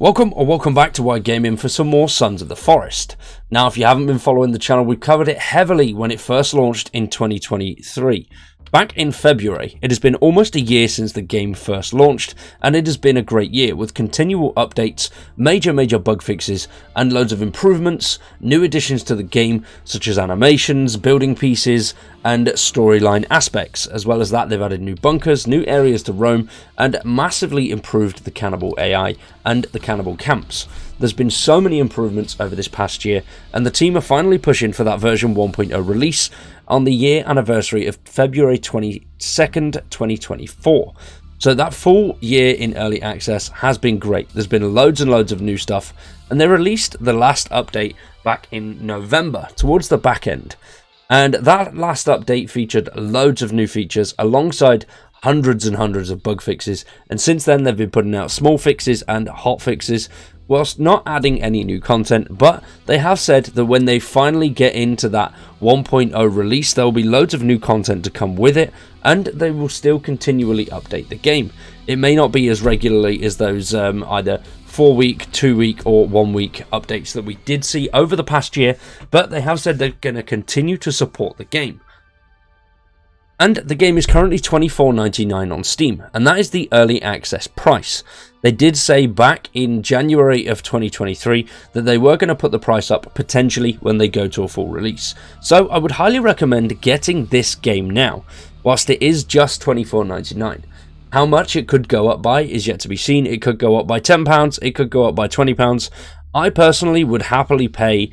Welcome back to Wide Gaming for some more Sons of the Forest. Now, if you haven't been following the channel, we covered it heavily when it first launched in 2023. Back in February, it has been almost a year since the game first launched, and it has been a great year with continual updates, major bug fixes, and loads of improvements, new additions to the game such as animations, building pieces, and storyline aspects. As well as that, they've added new bunkers, new areas to roam, and massively improved the cannibal AI and the cannibal camps. There's been so many improvements over this past year, and the team are finally pushing for that version 1.0 release on the year anniversary of February 22nd, 2024. So that full year in early access has been great. There's been loads and loads of new stuff, and they released the last update back in November, towards the back end. And that last update featured loads of new features alongside hundreds and hundreds of bug fixes, and since then they've been putting out small fixes and hot fixes whilst not adding any new content. But they have said that when they finally get into that 1.0 release, there will be loads of new content to come with it, and they will still continually update the game. It may not be as regularly as those either 4-week, 2-week or 1-week updates that we did see over the past year, but they have said they're going to continue to support the game. And the game is currently $24.99 on Steam, and that is the early access price. They did say back in January of 2023 that they were going to put the price up potentially when they go to a full release. So I would highly recommend getting this game now, whilst it is just $24.99. How much it could go up by is yet to be seen. It could go up by £10, it could go up by £20. I personally would happily pay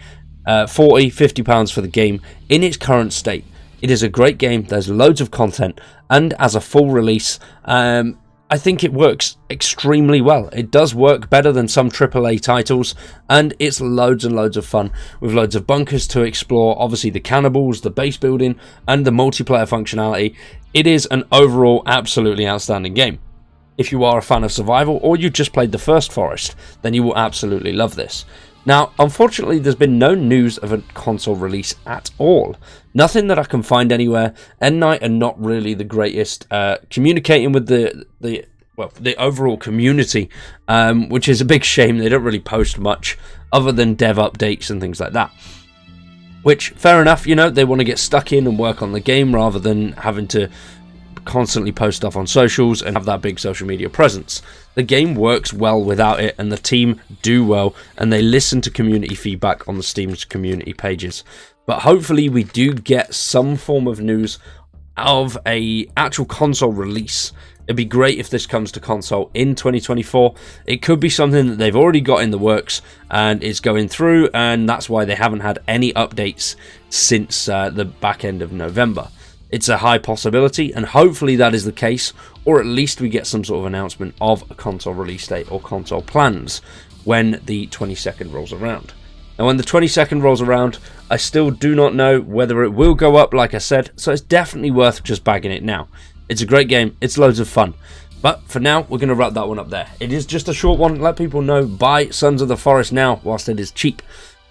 £40, £50 for the game in its current state. It is a great game, there's loads of content, and as a full release, I think it works extremely well. It does work better than some AAA titles, and it's loads and loads of fun, with loads of bunkers to explore, obviously the cannibals, the base building, and the multiplayer functionality. It is an overall absolutely outstanding game. If you are a fan of survival, or you just played the first Forest, then you will absolutely love this. Now, unfortunately, there's been no news of a console release at all. Nothing that I can find anywhere. N-Night are not really the greatest communicating with the overall community, which is a big shame. They don't really post much other than dev updates and things like that. Which, fair enough, you know, they want to get stuck in and work on the game rather than having to constantly post stuff on socials and have that big social media presence. The game works well without it, and the team do well, and they listen to community feedback on the Steam's community pages. But hopefully we do get some form of news of a actual console release. It'd be great if this comes to console in 2024. It could be something that they've already got in the works and is going through, and that's why they haven't had any updates since the back end of November. It's a high possibility, and hopefully that is the case, or at least we get some sort of announcement of a console release date or console plans when the 22nd rolls around. Now, when the 22nd rolls around, I still do not know whether it will go up, like I said, so it's definitely worth just bagging it now. It's a great game, it's loads of fun. But for now, we're going to wrap that one up there. It is just a short one. Let people know, buy Sons of the Forest now whilst it is cheap.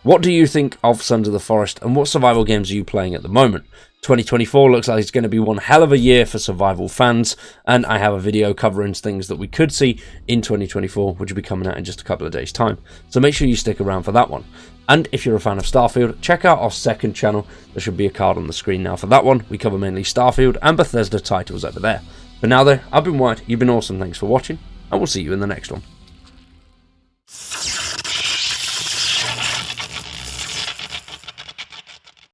What do you think of Sons of the Forest, and what survival games are you playing at the moment? 2024 looks like it's going to be one hell of a year for survival fans, and I have a video covering things that we could see in 2024, which will be coming out in just a couple of days' time. So make sure you stick around for that one. And if you're a fan of Starfield, check out our second channel. There should be a card on the screen now for that one. We cover mainly Starfield and Bethesda titles over there. For now though, I've been Wyatt, you've been awesome, thanks for watching, and we'll see you in the next one.